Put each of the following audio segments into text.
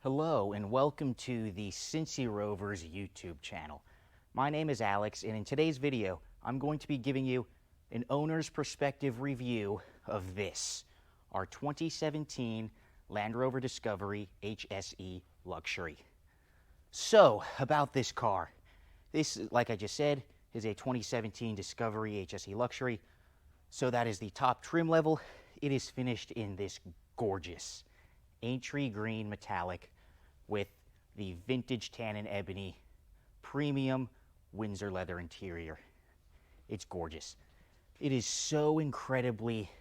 Hello and welcome to the Cincy Rovers YouTube channel. My name is Alex, and in today's video I'm going to be giving you an owner's perspective review of this, our 2017 Land Rover Discovery HSE Luxury. So, about this car. This, like I just said, is a 2017 Discovery HSE Luxury. So that is the top trim level. It is finished in this gorgeous Aintree green metallic with the vintage tan and ebony premium Windsor leather interior. It's gorgeous. It is so incredibly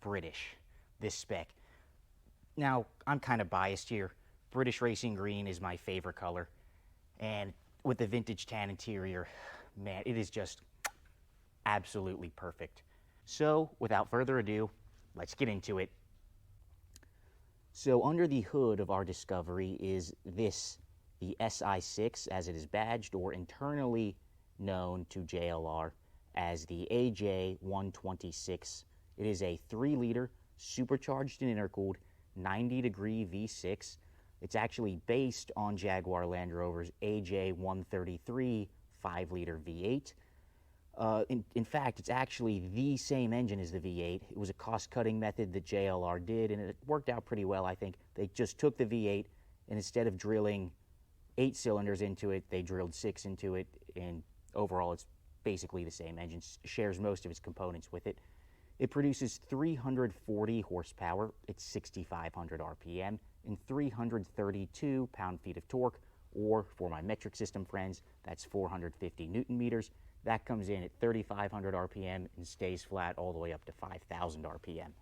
British, this spec. Now, I'm kind of biased here. British racing green is my favorite color. And with the vintage tan interior, man, it is just absolutely perfect. So, without further ado, let's get into it. So under the hood of our Discovery is this, the SI6 as it is badged, or internally known to JLR as the AJ126. It is a 3-liter supercharged and intercooled 90-degree V6. It's actually based on Jaguar Land Rover's AJ133 5-liter V8. In fact, it's actually the same engine as the V8. It was a cost-cutting method that JLR did, and it worked out pretty well, I think. They just took the V8, and instead of drilling 8 cylinders into it, they drilled 6 into it, and overall it's basically the same engine. Shares most of its components with it. It produces 340 horsepower at 6,500 RPM and 332 pound-feet of torque, or for my metric system friends, that's 450 Newton meters. That comes in at 3,500 RPM and stays flat all the way up to 5,000 RPM.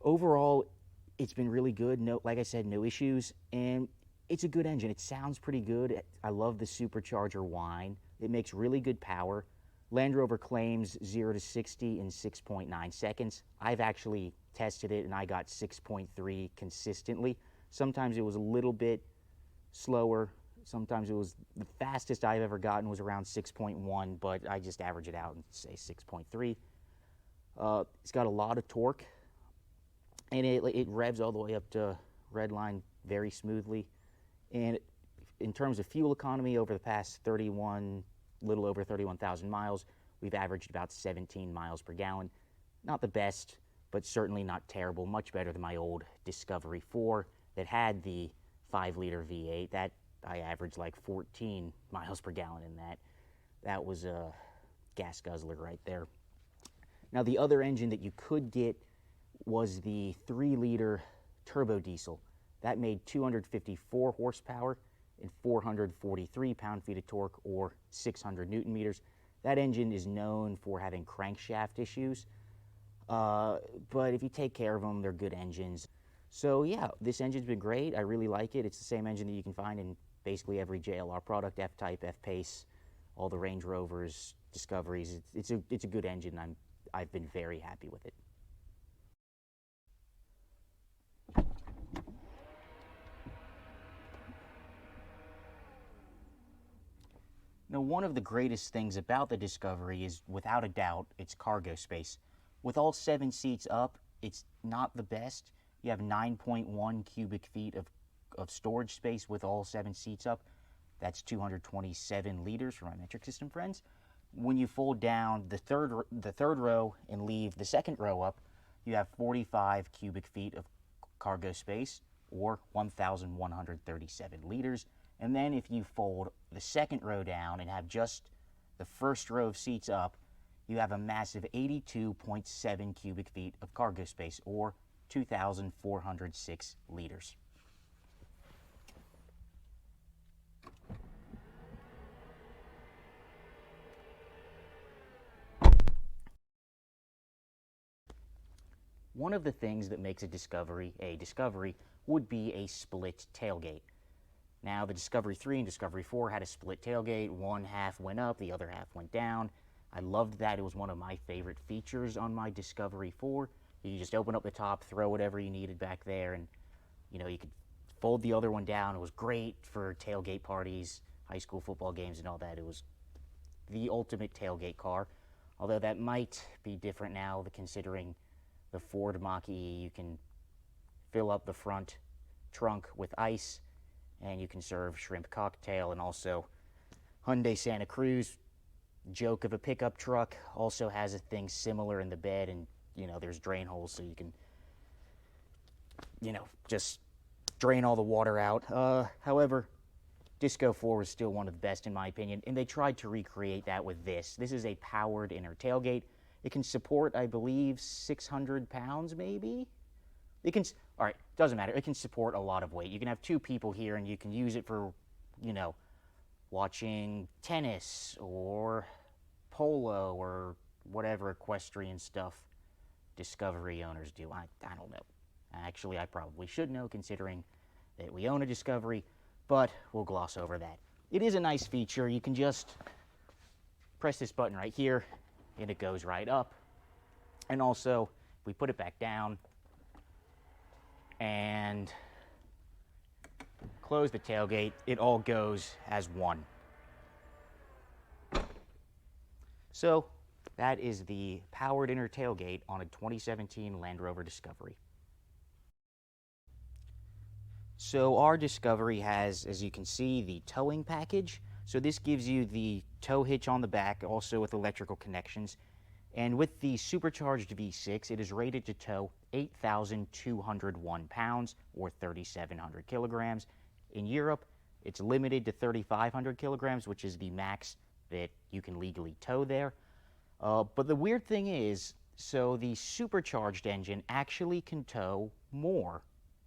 Overall, it's been really good. No, like I said, no issues, and it's a good engine. It sounds pretty good. I love the supercharger whine. It makes really good power. Land Rover claims 0 to 60 in 6.9 seconds. I've actually tested it, and I got 6.3 consistently. Sometimes it was a little bit slower. Sometimes it was, the fastest I've ever gotten was around 6.1, but I just average it out and say 6.3. It's got a lot of torque, and it revs all the way up to red line very smoothly. And in terms of fuel economy, over the past little over 31,000 miles, we've averaged about 17 miles per gallon. Not the best, but certainly not terrible. Much better than my old Discovery 4 that had the 5-liter V8. That I averaged like 14 miles per gallon in that. That was a gas guzzler right there. Now, the other engine that you could get was the 3-liter turbo diesel. That made 254 horsepower and 443 pound-feet of torque, or 600 Newton meters. That engine is known for having crankshaft issues, but if you take care of them, they're good engines. So yeah, this engine's been great. I really like it. It's the same engine that you can find in basically every JLR product, F-Type, F-Pace, all the Range Rovers, Discoveries. It's a good engine. I've been very happy with it. Now, one of the greatest things about the Discovery is, without a doubt, its cargo space. With all 7 seats up, it's not the best. You have 9.1 cubic feet of storage space with all 7 seats up. That's 227 liters for my metric system friends. When you fold down the third row and leave the second row up, you have 45 cubic feet of cargo space, or 1,137 liters. And then if you fold the second row down and have just the first row of seats up, you have a massive 82.7 cubic feet of cargo space, or 2,406 liters. One of the things that makes a Discovery would be a split tailgate. Now, the Discovery 3 and Discovery 4 had a split tailgate. One half went up, the other half went down. I loved that. It was one of my favorite features on my Discovery 4. You just open up the top, throw whatever you needed back there, and you could fold the other one down. It was great for tailgate parties, high school football games, and all that. It was the ultimate tailgate car, although that might be different now, considering the Ford Mach-E. You can fill up the front trunk with ice, and you can serve shrimp cocktail. And also Hyundai Santa Cruz, joke of a pickup truck, also has a thing similar in the bed, and there's drain holes so you can just drain all the water out. However, Disco 4 was still one of the best in my opinion, and they tried to recreate that with this. This is a powered inner tailgate. It can support, I believe, 600 pounds maybe? It can, all right, doesn't matter. It can support a lot of weight. You can have two people here, and you can use it for, watching tennis or polo or whatever equestrian stuff Discovery owners do. I don't know. Actually, I probably should know considering that we own a Discovery, but we'll gloss over that. It is a nice feature. You can just press this button right here, and it goes right up. And also, we put it back down and close the tailgate, it all goes as one. So that is the powered inner tailgate on a 2017 Land Rover Discovery. So our Discovery has, as you can see, the towing package. So this gives you the tow hitch on the back, also with electrical connections. And with the supercharged V6, it is rated to tow 8,201 pounds, or 3,700 kilograms. In Europe, it's limited to 3,500 kilograms, which is the max that you can legally tow there. But the weird thing is, so the supercharged engine actually can tow more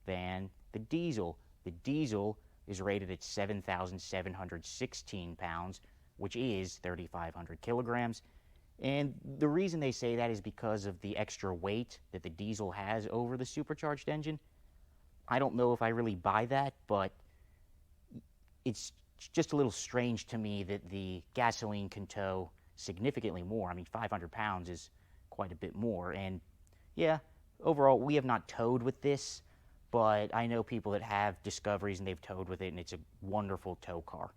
than the diesel. The diesel is rated at 7,716 pounds, which is 3,500 kilograms. And the reason they say that is because of the extra weight that the diesel has over the supercharged engine. I don't know if I really buy that, but it's just a little strange to me that the gasoline can tow significantly more. I mean, 500 pounds is quite a bit more. And yeah, overall, we have not towed with this, but I know people that have Discoveries and they've towed with it, and it's a wonderful tow car.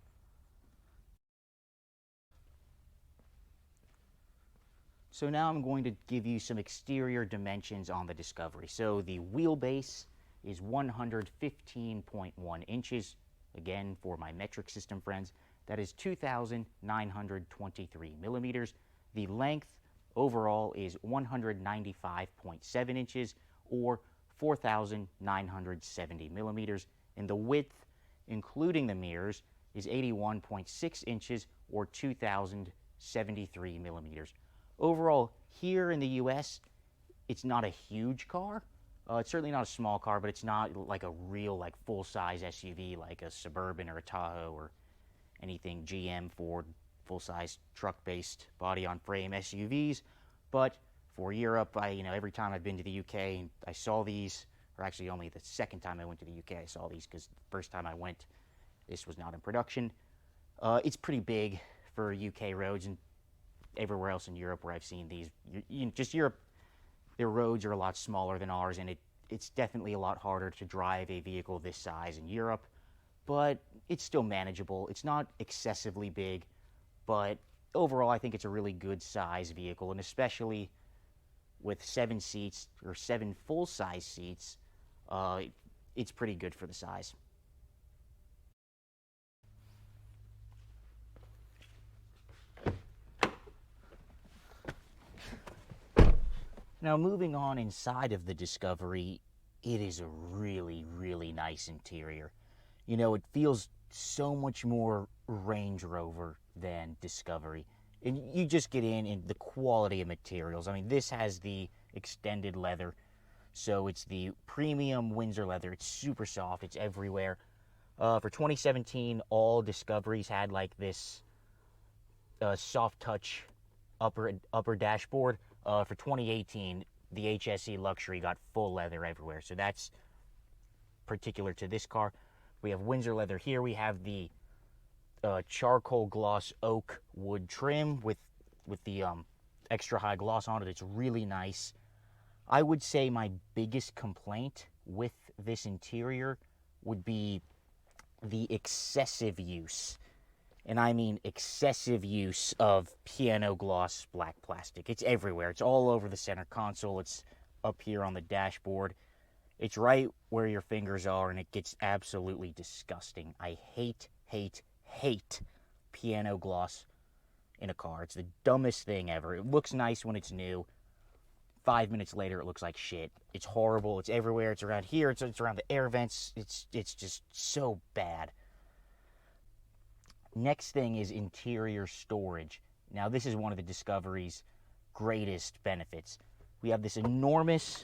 So now I'm going to give you some exterior dimensions on the Discovery. So the wheelbase is 115.1 inches. Again, for my metric system friends, that is 2,923 millimeters. The length overall is 195.7 inches, or 4,970 millimeters. And the width, including the mirrors, is 81.6 inches, or 2,073 millimeters. Overall, here in the U.S., it's not a huge car. It's certainly not a small car, but it's not like a real, full-size SUV like a Suburban or a Tahoe or anything GM, Ford, full-size truck-based body-on-frame SUVs. But for Europe, every time I've been to the UK and I saw these, or actually only the second time I went to the UK I saw these, because the first time I went, this was not in production. It's pretty big for UK roads, and everywhere else in Europe where I've seen these, just Europe, their roads are a lot smaller than ours, and it's definitely a lot harder to drive a vehicle this size in Europe, but it's still manageable. It's not excessively big, but overall I think it's a really good size vehicle, and especially with 7 seats, or 7 full-size seats, it's pretty good for the size. Now, moving on inside of the Discovery, it is a really, really nice interior. It feels so much more Range Rover than Discovery. And you just get in, and the quality of materials. I mean, this has the extended leather, so it's the premium Windsor leather. It's super soft. It's everywhere. For 2017, all Discoveries had this soft touch upper dashboard. For 2018, the HSE Luxury got full leather everywhere, so that's particular to this car. We have Windsor leather here. We have the charcoal gloss oak wood trim with the extra high gloss on it. It's really nice. I would say my biggest complaint with this interior would be the excessive use, and I mean excessive use, of piano gloss black plastic. It's everywhere. It's all over the center console. It's up here on the dashboard. It's right where your fingers are, and it gets absolutely disgusting. I hate, hate, hate piano gloss in a car. It's the dumbest thing ever. It looks nice when it's new. 5 minutes later, it looks like shit. It's horrible. It's everywhere. It's around here. It's around the air vents. It's just so bad. Next thing is interior storage. Now, this is one of the Discovery's greatest benefits. We have this enormous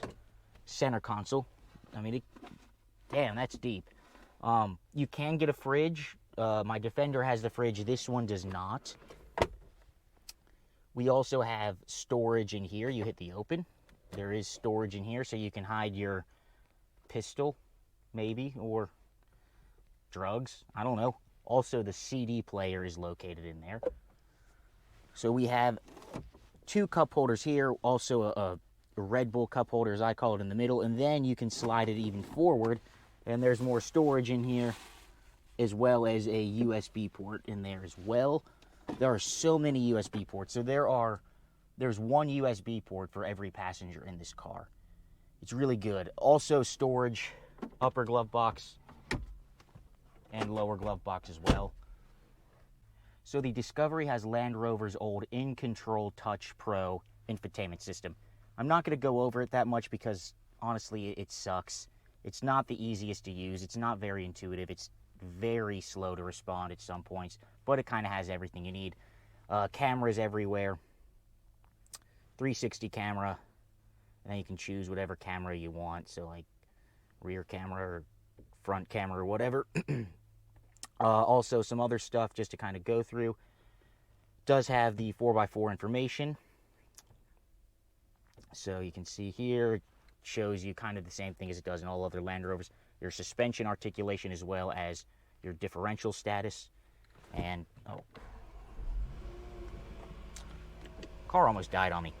center console. I mean, damn, that's deep. You can get a fridge. My Defender has the fridge. This one does not. We also have storage in here. You hit the open. There is storage in here, so you can hide your pistol, maybe, or drugs. I don't know. Also, the CD player is located in there. So we have 2 cup holders here, also a Red Bull cup holder, as I call it, in the middle, and then you can slide it even forward, and there's more storage in here, as well as a USB port in there as well. There are so many USB ports. So there's 1 USB port for every passenger in this car. It's really good. Also storage, upper glove box and lower glove box as well. So the Discovery has Land Rover's old In-Control Touch Pro infotainment system. I'm not going to go over it that much because, honestly, it sucks. It's not the easiest to use. It's not very intuitive. It's very slow to respond at some points, but it kind of has everything you need. Cameras everywhere. 360 camera. And then you can choose whatever camera you want. So, like, rear camera or front camera or whatever. Also, some other stuff just to kind of go through. Does have the 4x4 information. So you can see here, it shows you kind of the same thing as it does in all other Land Rovers. Your suspension articulation as well as your differential status. And, car almost died on me.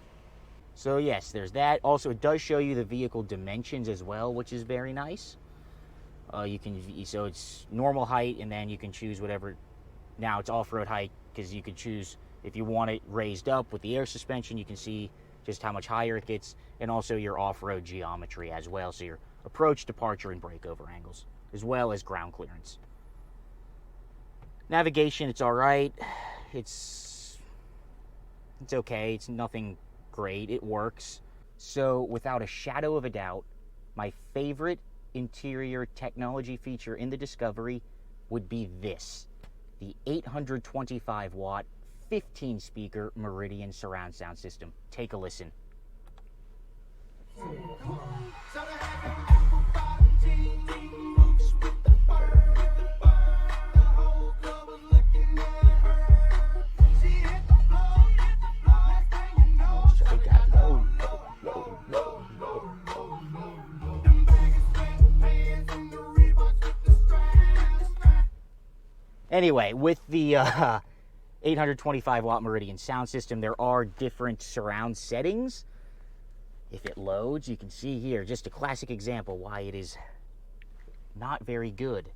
So yes, there's that. Also, it does show you the vehicle dimensions as well, which is very nice. So it's normal height, and then you can choose whatever. Now it's off-road height, because you could choose if you want it raised up with the air suspension. You can see just how much higher it gets, and also your off-road geometry as well, so your approach, departure, and breakover angles, as well as ground clearance. Navigation, it's all right. It's okay. It's nothing great. It works. So without a shadow of a doubt, my favorite interior technology feature in the Discovery would be this: the 825 watt 15 speaker Meridian surround sound system. Take a listen. Anyway, with the 825 watt Meridian sound system, there are different surround settings. If it loads, you can see here just a classic example why it is not very good.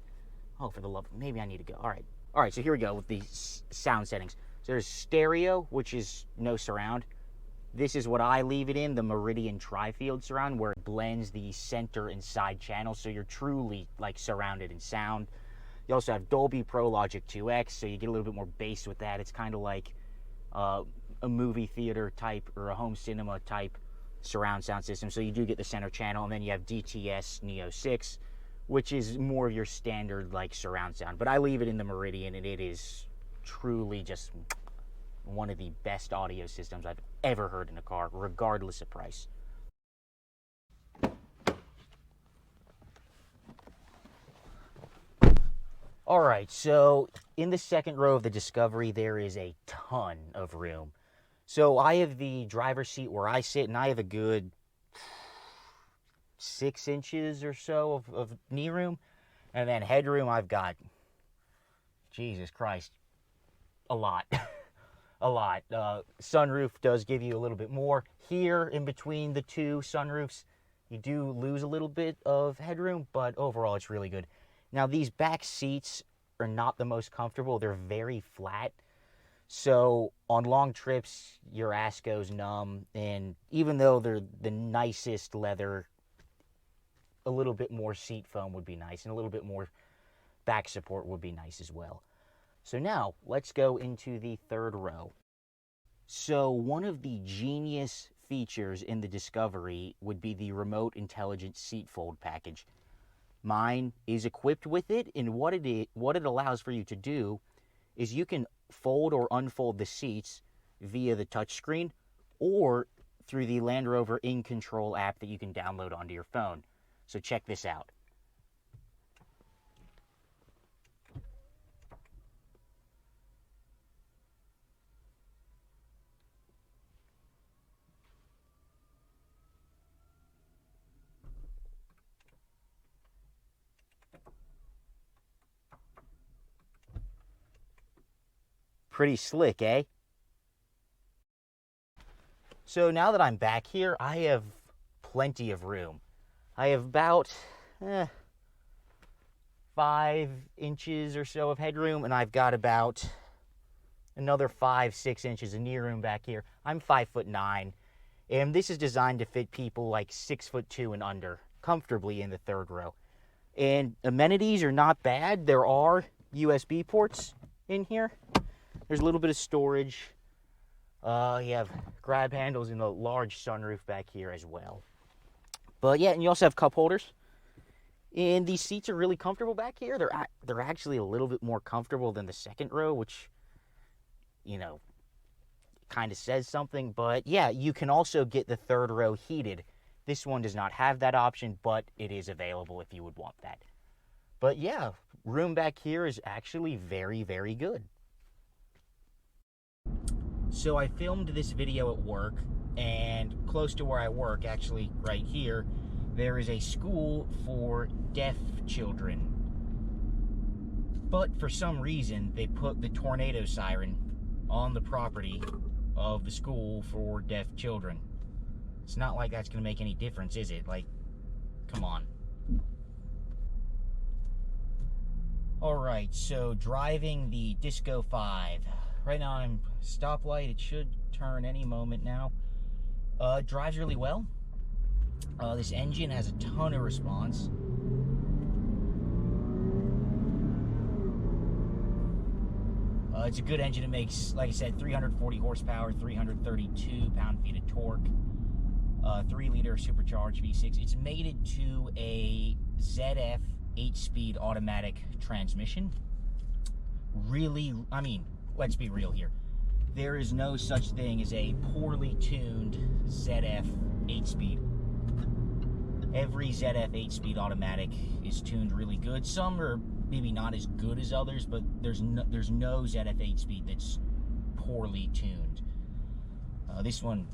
Oh, for the love, maybe I need to go. All right, so here we go with the sound settings. So there's stereo, which is no surround. This is what I leave it in, the Meridian Tri-Field surround, where it blends the center and side channels, so you're truly like surrounded in sound. You also have Dolby Pro Logic 2X, so you get a little bit more bass with that. It's kind of like a movie theater type or a home cinema type surround sound system. So you do get the center channel, and then you have DTS Neo 6, which is more of your standard like surround sound. But I leave it in the Meridian, and it is truly just one of the best audio systems I've ever heard in a car, regardless of price. All right, so in the second row of the Discovery, there is a ton of room. So I have the driver's seat where I sit, and I have a good 6 inches or so of knee room. And then headroom, I've got, Jesus Christ, a lot. A lot. Sunroof does give you a little bit more. Here, in between the 2 sunroofs, you do lose a little bit of headroom, but overall, it's really good. Now, these back seats are not the most comfortable. They're very flat. So on long trips, your ass goes numb. And even though they're the nicest leather a little bit more seat foam would be nice, and a little bit more back support would be nice as well. So now, let's go into the third row. So one of the genius features in the Discovery would be the remote intelligent seat fold package. Mine is equipped with it, and what it allows for you to do is you can fold or unfold the seats via the touchscreen or through the Land Rover In Control app that you can download onto your phone. So check this out. Pretty slick, eh? So now that I'm back here, I have plenty of room. I have about 5 inches or so of headroom, and I've got about another 5-6 inches of knee room back here. I'm 5'9", and this is designed to fit people like 6'2" and under comfortably in the third row. And amenities are not bad. There are USB ports in here. There's a little bit of storage. You have grab handles and a large sunroof back here as well. But yeah, and you also have cup holders. And these seats are really comfortable back here. They're actually a little bit more comfortable than the second row, which, you know, kind of says something. But yeah, you can also get the third row heated. This one does not have that option, but it is available if you would want that. But yeah, room back here is actually very, very good. So I filmed this video at work, and close to where I work, actually right here, there is a school for deaf children. But for some reason, they put the tornado siren on the property of the school for deaf children. It's not like that's going to make any difference, is it? Like, come on. Alright, so driving the Disco 5. Right now I'm stoplight. It should turn any moment now. It drives really well. This engine has a ton of response. It's a good engine. It makes, like I said, 340 horsepower, 332 pound-feet of torque, 3-liter supercharged V6. It's mated to a ZF 8-speed automatic transmission. Really, I mean, let's be real here. There is no such thing as a poorly tuned ZF 8-speed. Every ZF 8-speed automatic is tuned really good. Some are maybe not as good as others, but there's no ZF 8-speed that's poorly tuned. This one,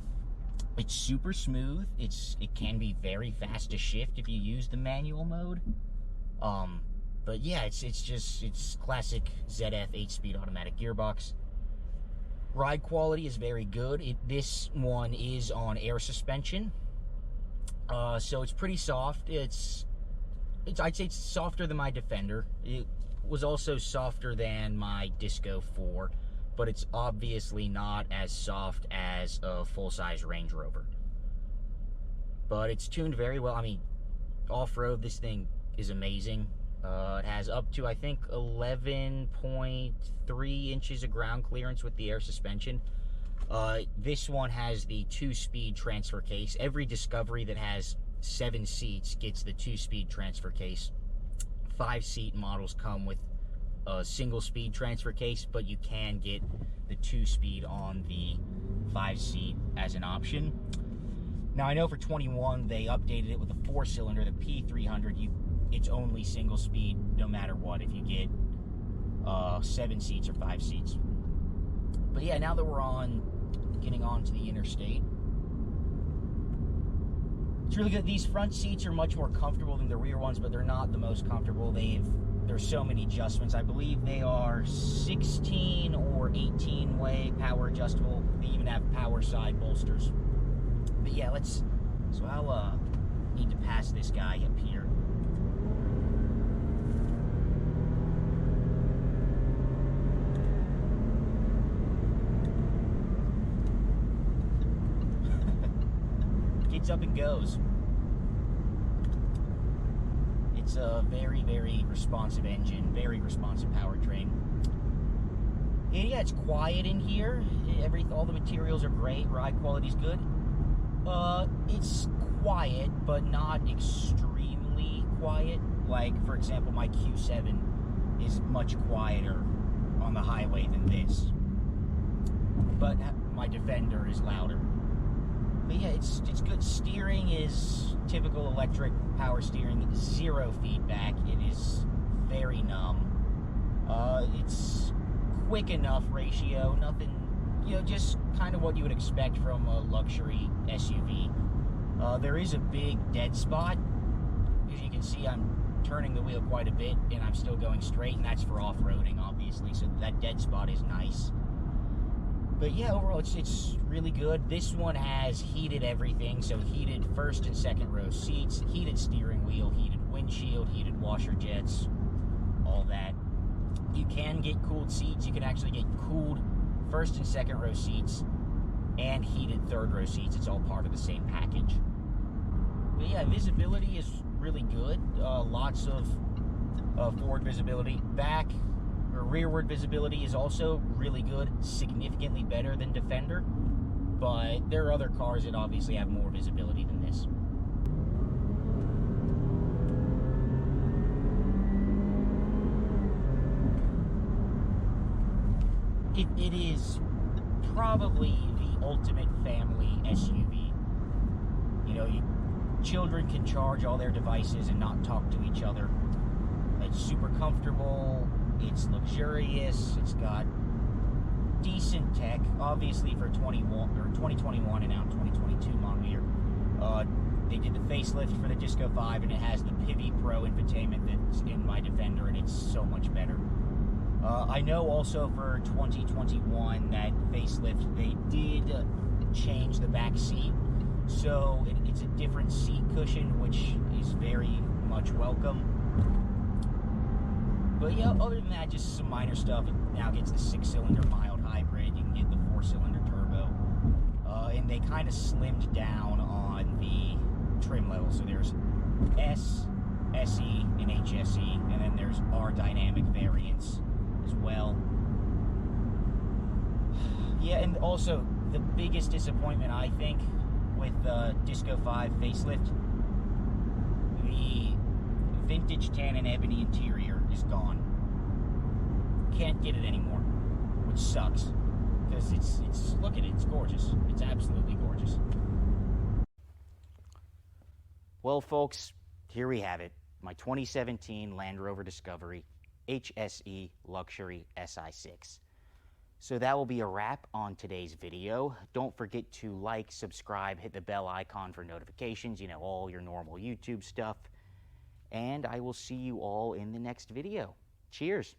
it's super smooth. It can be very fast to shift if you use the manual mode. But yeah, it's classic ZF 8-speed automatic gearbox. Ride quality is very good. This one is on air suspension, so it's pretty soft. I'd say it's softer than my Defender. It was also softer than my Disco 4, but it's obviously not as soft as a full-size Range Rover. But it's tuned very well. I mean, off-road, this thing is amazing. It has up to, I think, 11.3 inches of ground clearance with the air suspension. This one has the 2-speed transfer case. Every Discovery that has 7 seats gets the 2-speed transfer case. 5-seat models come with a single-speed transfer case, but you can get the 2-speed on the 5-seat as an option. Now, I know for 21, they updated it with a 4-cylinder, the P300. It's only single speed no matter what if you get 7 seats or 5 seats. But yeah, now that we're getting on to the interstate, it's really good. These front seats are much more comfortable than the rear ones, but they're not the most comfortable. There's so many adjustments. I believe they are 16 or 18 way power adjustable. They even have power side bolsters. But yeah, so I'll need to pass this guy up here. Gets up and goes. It's a very, very responsive engine, very responsive powertrain. And yeah, it's quiet in here. All the materials are great. Ride quality's good. It's quiet, but not extremely quiet. Like, for example, my Q7 is much quieter on the highway than this. But my Defender is louder. But yeah, it's good. Steering is typical electric power steering. 0 feedback. It is very numb. It's quick enough ratio. Nothing, just kind of what you would expect from a luxury SUV. There is a big dead spot. As you can see, I'm turning the wheel quite a bit, and I'm still going straight, and that's for off-roading, obviously, so that dead spot is nice. But yeah, overall, it's really good. This one has heated everything, so heated first and second row seats, heated steering wheel, heated windshield, heated washer jets, all that. You can get cooled seats. You can actually get cooled first and second row seats and heated third row seats. It's all part of the same package. But yeah, visibility is really good. Lots of forward visibility. Back or rearward visibility is also really good, significantly better than Defender. But there are other cars that obviously have more visibility than this. It is probably the ultimate family SUV. Children can charge all their devices and not talk to each other. It's super comfortable. It's luxurious. It's got decent tech. Obviously, for 2021 and now 2022 model year, they did the facelift for the Disco 5, and it has the Pivi Pro infotainment that's in my Defender, and it's so much better. I know also for 2021 that facelift, they did change the back seat, so it's a different seat cushion, which is very much welcome. But yeah, other than that, just some minor stuff. It now gets the 6-cylinder mild hybrid. You can get the 4-cylinder turbo, and they kind of slimmed down on the trim level. So there's S, SE, and HSE, and then there's R dynamic variants as well. Yeah, and also the biggest disappointment, I think, with Disco 5 facelift, the vintage tan and ebony interior is gone. Can't get it anymore, which sucks, because it's look at it, it's gorgeous. It's absolutely gorgeous. Well, folks, here we have it. My 2017 Land Rover Discovery HSE Luxury SI6. So that will be a wrap on today's video. Don't forget to like, subscribe, hit the bell icon for notifications, all your normal YouTube stuff. And I will see you all in the next video. Cheers.